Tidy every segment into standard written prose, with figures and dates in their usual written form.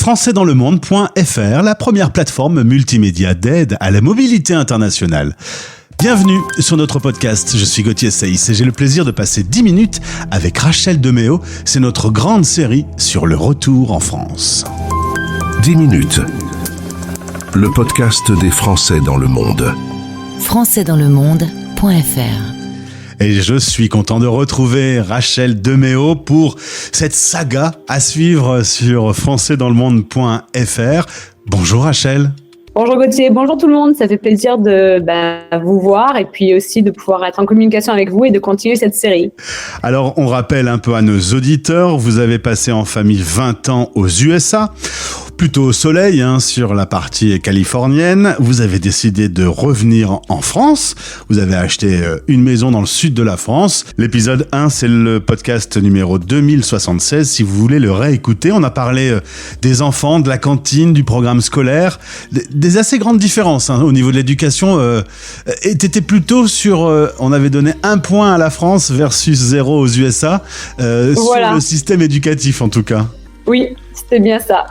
françaisdanslemonde.fr, la première plateforme multimédia d'aide à la mobilité internationale. Bienvenue sur notre podcast, je suis Gauthier Saïs et j'ai le plaisir de passer 10 minutes avec Rachel Deméo. C'est notre grande série sur le retour en France. 10 minutes, le podcast des Français dans le monde. françaisdanslemonde.fr. Et je suis content de retrouver Rachel Deméo pour cette saga à suivre sur françaisdanslemonde.fr. Bonjour Rachel. Bonjour Gauthier, bonjour tout le monde, ça fait plaisir de vous voir et puis aussi de pouvoir être en communication avec vous et de continuer cette série. Alors on rappelle un peu à nos auditeurs, vous avez passé en famille 20 ans aux USA, plutôt au soleil sur la partie californienne. Vous avez décidé de revenir en France, vous avez acheté une maison dans le sud de la France. L'épisode 1, c'est le podcast numéro 2076, si vous voulez le réécouter. On a parlé des enfants, de la cantine, du programme scolaire, des assez grandes différences au niveau de l'éducation. Et t'étais plutôt sur, on avait donné 1 point à la France versus 0 aux USA, voilà. Sur le système éducatif en tout cas. Oui, c'était bien ça.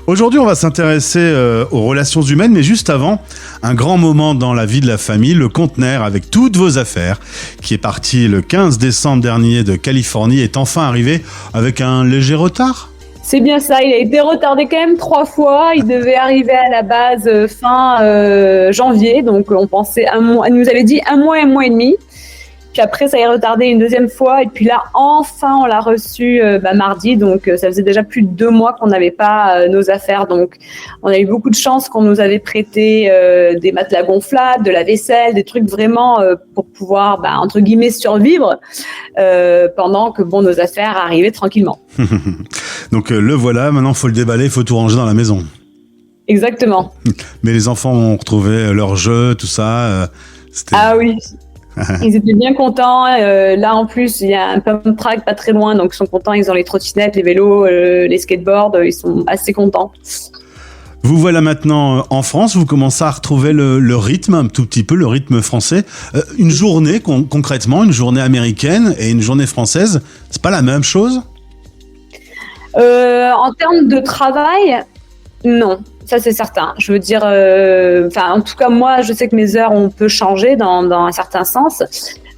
Aujourd'hui, on va s'intéresser aux relations humaines, mais juste avant, un grand moment dans la vie de la famille, le conteneur avec toutes vos affaires, qui est parti le 15 décembre dernier de Californie, est enfin arrivé avec un léger retard. C'est bien ça, il a été retardé quand même 3 fois. Il devait arriver à la base fin janvier, donc on pensait un mois. Il nous avait dit 1 mois et demi. Puis après, ça est retardé une 2e fois. Et puis là, enfin, on l'a reçu mardi. Donc, ça faisait déjà plus de 2 mois qu'on n'avait pas nos affaires. Donc, on a eu beaucoup de chance qu'on nous avait prêté des matelas gonflables, de la vaisselle, des trucs vraiment pour pouvoir, entre guillemets, survivre pendant que nos affaires arrivaient tranquillement. Donc, le voilà. Maintenant, il faut le déballer, il faut tout ranger dans la maison. Exactement. Mais les enfants ont retrouvé leurs jeux, tout ça. Ah oui. Ils étaient bien contents. Là, en plus, il y a un pump track pas très loin, donc ils sont contents. Ils ont les trottinettes, les vélos, les skateboards. Ils sont assez contents. Vous voilà maintenant en France. Vous commencez à retrouver le rythme, un tout petit peu, le rythme français. Une journée, concrètement, une journée américaine et une journée française, c'est pas la même chose ? En termes de travail, non. Ça, c'est certain. Je veux dire, en tout cas, moi, je sais que mes heures, on peut changer dans un certain sens.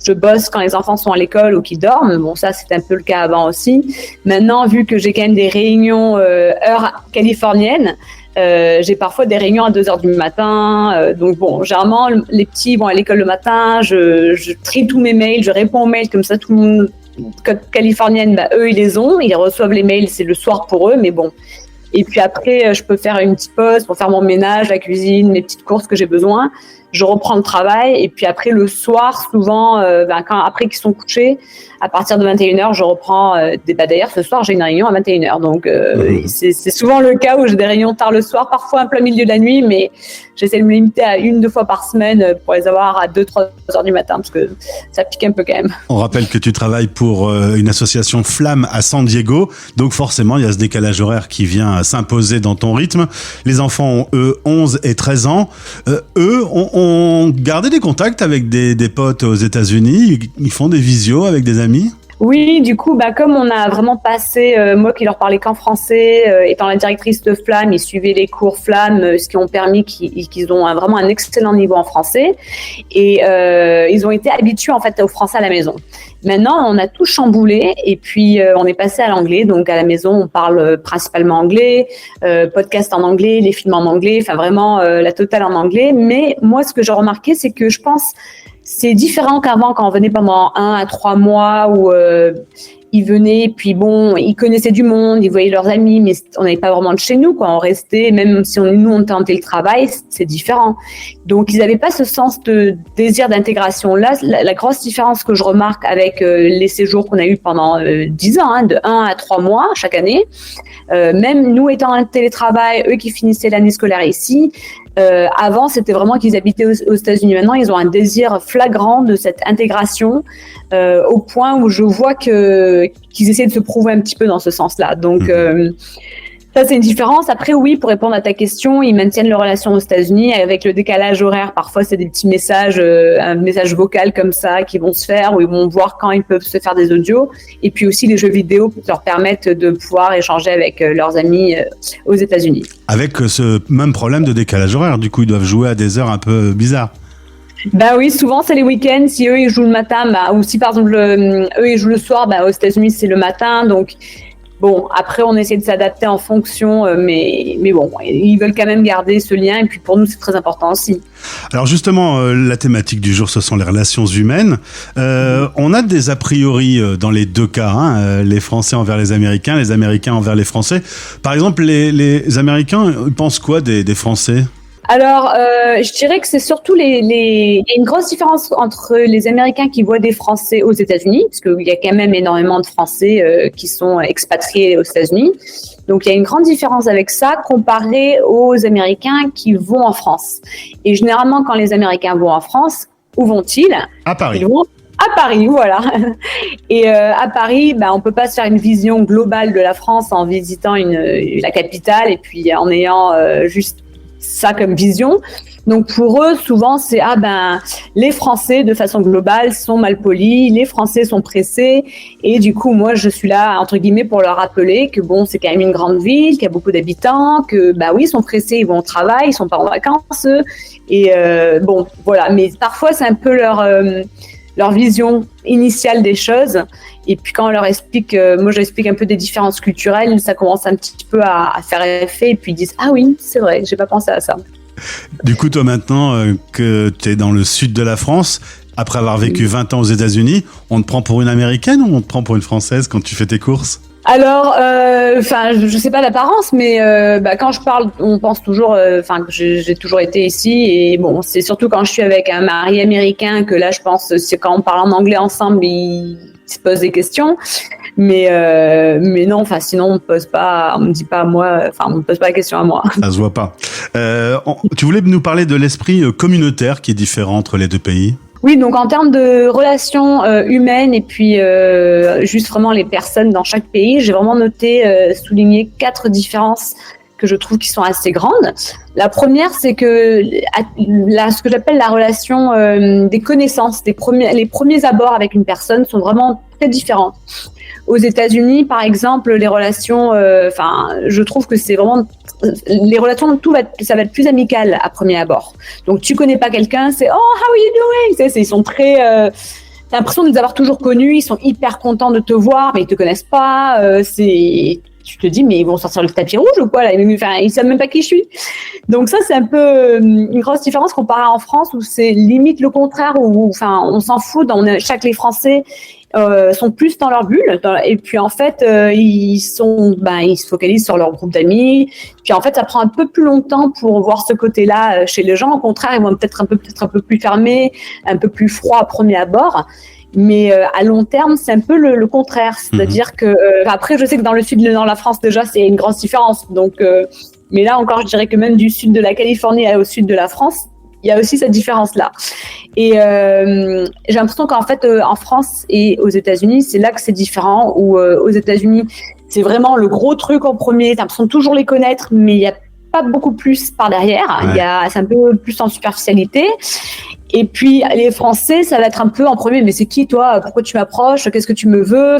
Je bosse quand les enfants sont à l'école ou qu'ils dorment. Bon, ça, c'était un peu le cas avant aussi. Maintenant, vu que j'ai quand même des réunions heure californienne, j'ai parfois des réunions à 2h du matin. Donc, généralement, les petits vont à l'école le matin. Je trie tous mes mails, je réponds aux mails comme ça, tout le monde. Californienne, eux, ils les ont. Ils reçoivent les mails, c'est le soir pour eux, mais bon. Et puis après, je peux faire une petite pause pour faire mon ménage, la cuisine, mes petites courses que j'ai besoin. Je reprends le travail et puis après le soir, souvent, après qu'ils sont couchés, à partir de 21h, je reprends. D'ailleurs, ce soir, j'ai une réunion à 21h. Donc, c'est souvent le cas où j'ai des réunions tard le soir, parfois en plein milieu de la nuit, mais j'essaie de me limiter à 1-2 fois par semaine pour les avoir à 2-3 heures du matin parce que ça pique un peu quand même. On rappelle que tu travailles pour une association Flamme à San Diego, donc forcément, il y a ce décalage horaire qui vient s'imposer dans ton rythme. Les enfants ont, eux, 11 et 13 ans. Eux ont gardé des contacts avec des potes aux États-Unis. Ils font des visios avec des amis. Oui, du coup, comme on a vraiment passé, moi qui leur parlais qu'en français, étant la directrice de Flamme, ils suivaient les cours Flamme, ce qui ont permis qu'ils ont vraiment un excellent niveau en français. Et ils ont été habitués en fait au français à la maison. Maintenant, on a tout chamboulé et puis on est passé à l'anglais. Donc à la maison, on parle principalement anglais, podcast en anglais, les films en anglais, enfin vraiment la totale en anglais. Mais moi, ce que j'ai remarqué, c'est que je pense c'est différent qu'avant quand on venait pendant 1 à 3 mois où ils venaient, puis ils connaissaient du monde, ils voyaient leurs amis, mais on n'avait pas vraiment de chez nous, quoi. On restait, même si nous on était en télétravail, c'est différent. Donc ils n'avaient pas ce sens de désir d'intégration. Là, la grosse différence que je remarque avec les séjours qu'on a eus pendant 10 ans, de 1 à 3 mois chaque année, même nous étant en télétravail, eux qui finissaient l'année scolaire ici, avant, c'était vraiment qu'ils habitaient aux États-Unis. Maintenant, ils ont un désir flagrant de cette intégration au point où je vois qu'ils essaient de se prouver un petit peu dans ce sens-là. Donc, Ça, c'est une différence. Après, oui, pour répondre à ta question, ils maintiennent leur relation aux États-Unis avec le décalage horaire. Parfois, c'est des petits messages, un message vocal comme ça qui vont se faire, où ils vont voir quand ils peuvent se faire des audios. Et puis aussi, les jeux vidéo leur permettent de pouvoir échanger avec leurs amis aux États-Unis. Avec ce même problème de décalage horaire, du coup, ils doivent jouer à des heures un peu bizarres. Bah oui, souvent c'est les week-ends. Si eux ils jouent le matin, ou si par exemple eux ils jouent le soir, aux États-Unis c'est le matin. Donc bon, après on essaie de s'adapter en fonction, mais bon, ils veulent quand même garder ce lien. Et puis pour nous c'est très important aussi. Alors justement, la thématique du jour, ce sont les relations humaines. On a des a priori dans les deux cas, les Français envers les Américains envers les Français. Par exemple, les Américains, ils pensent quoi des Français ? Alors, je dirais que c'est surtout il y a une grosse différence entre les Américains qui voient des Français aux États-Unis, parce qu'il y a quand même énormément de Français qui sont expatriés aux États-Unis. Donc, il y a une grande différence avec ça comparé aux Américains qui vont en France. Et généralement, quand les Américains vont en France, où vont-ils ? À Paris. Ils vont à Paris, voilà. Et à Paris, on peut pas se faire une vision globale de la France en visitant la capitale et puis en ayant juste ça comme vision. Donc pour eux, souvent c'est les Français de façon globale sont mal polis, les Français sont pressés, et du coup moi je suis là entre guillemets pour leur rappeler que bon, c'est quand même une grande ville, qu'il y a beaucoup d'habitants, que oui, ils sont pressés, ils vont au travail, ils sont pas en vacances, et bon voilà. Mais parfois c'est un peu leur vision initiale des choses. Et puis quand on leur explique, moi j'explique un peu des différences culturelles, ça commence un petit peu à faire effet, et puis ils disent « Ah oui, c'est vrai, j'ai pas pensé à ça ». Du coup, toi maintenant que tu es dans le sud de la France, après avoir vécu 20 ans aux États-Unis, on te prend pour une Américaine ou on te prend pour une Française quand tu fais tes courses ? Alors, je sais pas l'apparence, mais quand je parle, on pense toujours, que j'ai toujours été ici, et bon, c'est surtout quand je suis avec un mari américain que là, je pense, c'est quand on parle en anglais ensemble, il se pose des questions, mais non, sinon on me dit pas à moi, on me pose pas la question à moi. Ça se voit pas. Tu voulais nous parler de l'esprit communautaire qui est différent entre les deux pays ? Oui, donc en termes de relations humaines et puis juste vraiment les personnes dans chaque pays, j'ai vraiment souligné 4 différences que je trouve qui sont assez grandes. La première, c'est que ce que j'appelle la relation des connaissances, les premiers abords avec une personne sont vraiment très différents. Aux États-Unis, par exemple, les relations, je trouve que c'est vraiment les relations, ça va être plus amical à premier abord. Donc, tu connais pas quelqu'un, c'est « Oh, how are you doing ?» Ils sont très... t'as l'impression de les avoir toujours connus, ils sont hyper contents de te voir, mais ils te connaissent pas. Tu te dis, mais ils vont sortir le tapis rouge ou quoi là ? Ils savent même pas qui je suis. Donc ça, c'est un peu une grosse différence comparé en France, où c'est limite le contraire, où on s'en fout. Les Français sont plus dans leur bulle, et puis en fait ils se focalisent sur leur groupe d'amis. Puis en fait ça prend un peu plus longtemps pour voir ce côté-là chez les gens. Au contraire, ils vont peut-être un peu plus fermés, un peu plus froids à premier abord. Mais à long terme, c'est un peu le contraire. C'est-à-dire que après, je sais que dans le sud de la France déjà, c'est une grosse différence. Donc, mais là encore, je dirais que même du sud de la Californie au sud de la France, il y a aussi cette différence-là. Et j'ai l'impression qu'en fait, en France et aux États-Unis, c'est là que c'est différent. Où aux États-Unis, c'est vraiment le gros truc en premier. T'as l'impression de toujours les connaître, mais il y a pas beaucoup plus par derrière. Ouais. C'est un peu plus en superficialité. Et puis les Français, ça va être un peu en premier. Mais c'est qui toi ? Pourquoi tu m'approches ? Qu'est-ce que tu me veux ?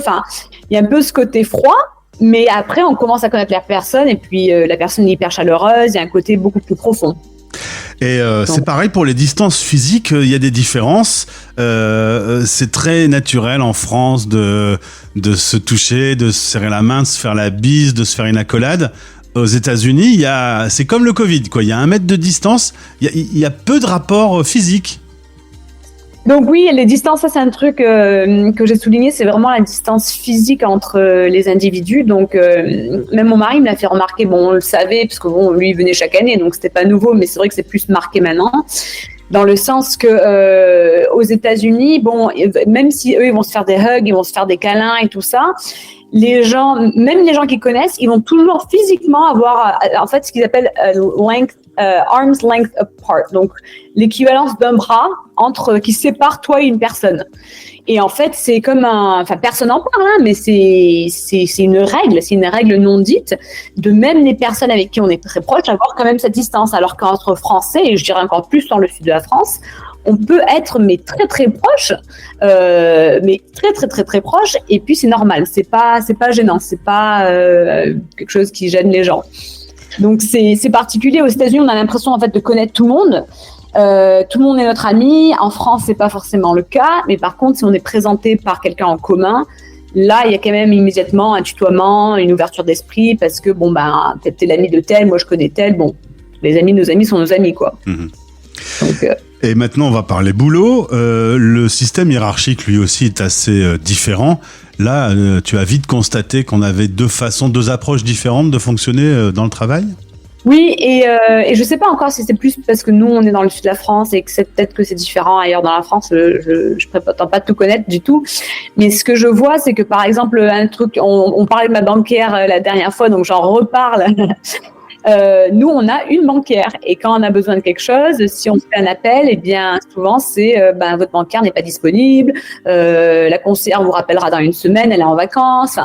Il y a un peu ce côté froid. Mais après, on commence à connaître la personne, et puis la personne est hyper chaleureuse. Il y a un côté beaucoup plus profond. Et c'est pareil pour les distances physiques, il y a des différences. C'est très naturel en France de se toucher, de se serrer la main, de se faire la bise, de se faire une accolade. Aux États-Unis, c'est comme le Covid, quoi. Il y a 1 mètre de distance, il y a peu de rapports physiques. Donc oui, les distances, ça c'est un truc que j'ai souligné, c'est vraiment la distance physique entre les individus. Donc même mon mari me l'a fait remarquer, bon on le savait, parce que bon lui il venait chaque année, donc c'était pas nouveau, mais c'est vrai que c'est plus marqué maintenant. Dans le sens que aux États-Unis, bon, même si eux ils vont se faire des hugs, ils vont se faire des câlins et tout ça, les gens, même les gens qui connaissent, ils vont toujours physiquement avoir, en fait, ce qu'ils appellent arm's length apart. Donc, l'équivalence d'un bras qui sépare toi et une personne. Et en fait, c'est comme personne n'en parle, hein, mais c'est une règle non dite de même les personnes avec qui on est très proche avoir quand même cette distance. Alors qu'entre Français, et je dirais encore plus dans le sud de la France, on peut être mais très très proche, mais très très très très proche. Et puis c'est normal, c'est pas gênant, c'est pas quelque chose qui gêne les gens. Donc c'est particulier. Aux États-Unis, on a l'impression en fait de connaître tout le monde. Tout le monde est notre ami. En France, c'est pas forcément le cas, mais par contre, si on est présenté par quelqu'un en commun, là, il y a quand même immédiatement un tutoiement, une ouverture d'esprit, parce que t'es l'ami de tel, moi je connais tel. Bon, nos amis sont nos amis, quoi. Mmh. Donc, et maintenant, on va parler boulot. Le système hiérarchique, lui aussi, est assez différent. Là, tu as vite constaté qu'on avait deux approches différentes de fonctionner dans le travail ? Oui, et je sais pas encore si c'est plus parce que nous on est dans le sud de la France et que peut-être que c'est différent ailleurs dans la France. Je prétends pas tout connaître du tout, mais ce que je vois, c'est que par exemple un truc, on parlait de ma banquière la dernière fois, donc j'en reparle. Nous, on a une banquière et quand on a besoin de quelque chose, si on fait un appel, eh bien souvent c'est votre banquière n'est pas disponible, la conseillère vous rappellera dans une semaine, elle est en vacances.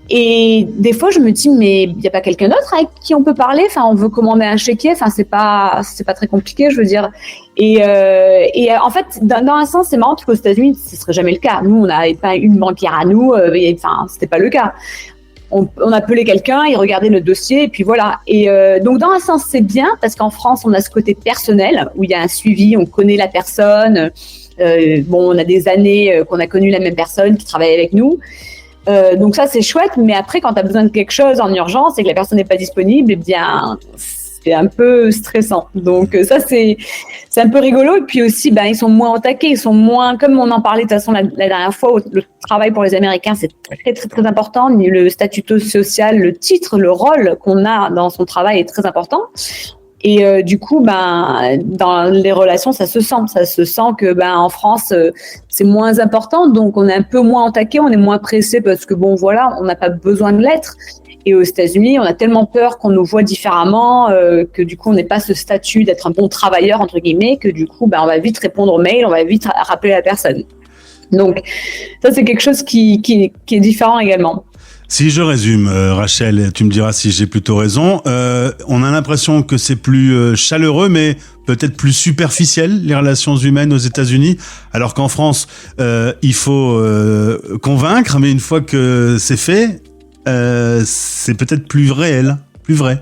Et des fois, je me dis, mais il n'y a pas quelqu'un d'autre avec qui on peut parler. Enfin, on veut commander un chéquier. Enfin, c'est pas très compliqué, je veux dire. Et en fait, dans un sens, c'est marrant parce qu'aux États-Unis, ce serait jamais le cas. Nous, on n'avait pas une banquière à nous. C'était pas le cas. On appelait quelqu'un, il regardait notre dossier, et puis voilà. Et donc, dans un sens, c'est bien parce qu'en France, on a ce côté personnel où il y a un suivi, on connaît la personne. On a des années qu'on a connu la même personne qui travaille avec nous. Donc ça c'est chouette, mais après quand tu as besoin de quelque chose en urgence et que la personne n'est pas disponible, eh bien c'est un peu stressant. Donc ça c'est un peu rigolo. Et puis aussi ils sont moins au taquet, ils sont moins, comme on en parlait de toute façon la dernière fois, le travail pour les Américains c'est très très très important. Le statut social, le titre, le rôle qu'on a dans son travail est très important. Et du coup, dans les relations, ça se sent que en France, c'est moins important, donc on est un peu moins entaqué, on est moins pressé parce que on n'a pas besoin de l'être. Et aux États-Unis, on a tellement peur qu'on nous voit différemment que du coup, on n'est pas ce statut d'être un bon travailleur entre guillemets, que du coup, on va vite répondre aux mails, on va vite rappeler la personne. Donc ça, c'est quelque chose qui est différent également. Si je résume, Rachel, tu me diras si j'ai plutôt raison, on a l'impression que c'est plus chaleureux, mais peut-être plus superficiel, les relations humaines aux États-Unis, alors qu'en France, il faut convaincre, mais une fois que c'est fait, c'est peut-être plus réel, plus vrai.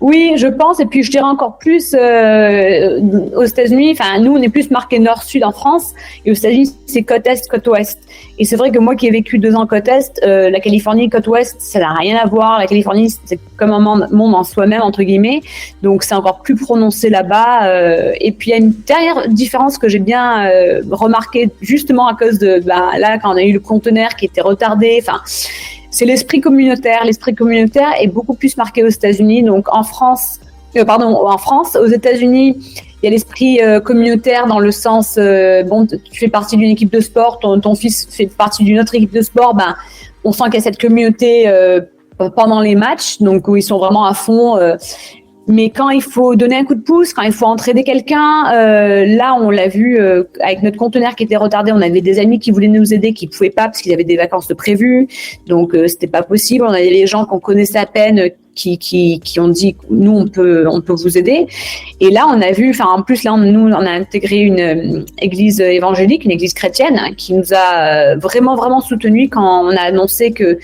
Oui, je pense, et puis je dirais encore plus aux États-Unis, nous on est plus marqué nord-sud en France, et aux États-Unis c'est côte est, côte ouest. Et c'est vrai que moi qui ai vécu 2 ans côte est, la Californie côte ouest, ça n'a rien à voir. La Californie c'est comme un monde en soi-même entre guillemets, donc c'est encore plus prononcé là-bas. Et puis il y a une dernière différence que j'ai bien remarqué justement à cause de là quand on a eu le conteneur qui était retardé. C'est l'esprit communautaire. L'esprit communautaire est beaucoup plus marqué aux États-Unis. Donc en France, aux États-Unis, il y a l'esprit communautaire dans le sens, tu fais partie d'une équipe de sport, ton fils fait partie d'une autre équipe de sport, on sent qu'il y a cette communauté pendant les matchs, donc où ils sont vraiment à fond. Mais quand il faut donner un coup de pouce, quand il faut entraider quelqu'un, là on l'a vu avec notre conteneur qui était retardé, on avait des amis qui voulaient nous aider, qui pouvaient pas parce qu'ils avaient des vacances de prévues, donc c'était pas possible. On avait les gens qu'on connaissait à peine qui ont dit nous on peut vous aider. Et là on a vu, en plus là on a intégré une église évangélique, une église chrétienne qui nous a vraiment vraiment soutenus quand on a annoncé que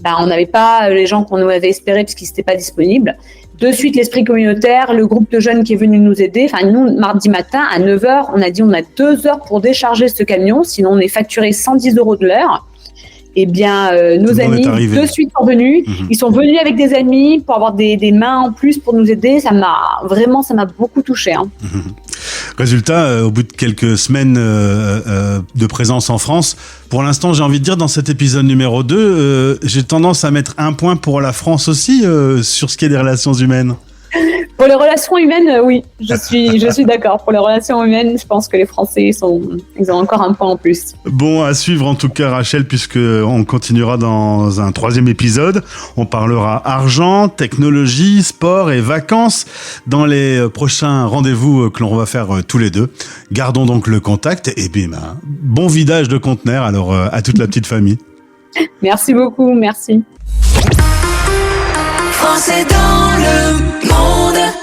on n'avait pas les gens qu'on nous avait espérés parce qu'ils n'étaient pas disponibles. De suite, l'esprit communautaire, le groupe de jeunes qui est venu nous aider. Nous, mardi matin, à 9h, on a dit on a 2 heures pour décharger ce camion, sinon on est facturé 110 € de l'heure. Eh bien, nos amis, de suite, sont venus. Mmh. Ils sont venus avec des amis pour avoir des mains en plus pour nous aider. Ça m'a beaucoup touché. Hein. Mmh. Résultat, au bout de quelques semaines de présence en France, pour l'instant, j'ai envie de dire, dans cet épisode numéro 2, j'ai tendance à mettre un point pour la France aussi sur ce qui est des relations humaines. Pour les relations humaines, oui, je suis d'accord. Pour les relations humaines, je pense que les Français, ils ont encore un point en plus. Bon, à suivre en tout cas, Rachel, puisque on continuera dans un 3e épisode. On parlera argent, technologie, sport et vacances dans les prochains rendez-vous que l'on va faire tous les deux. Gardons donc le contact et bien, bon vidage de conteneurs alors à toute la petite famille. Merci beaucoup, merci. Français dans le monde.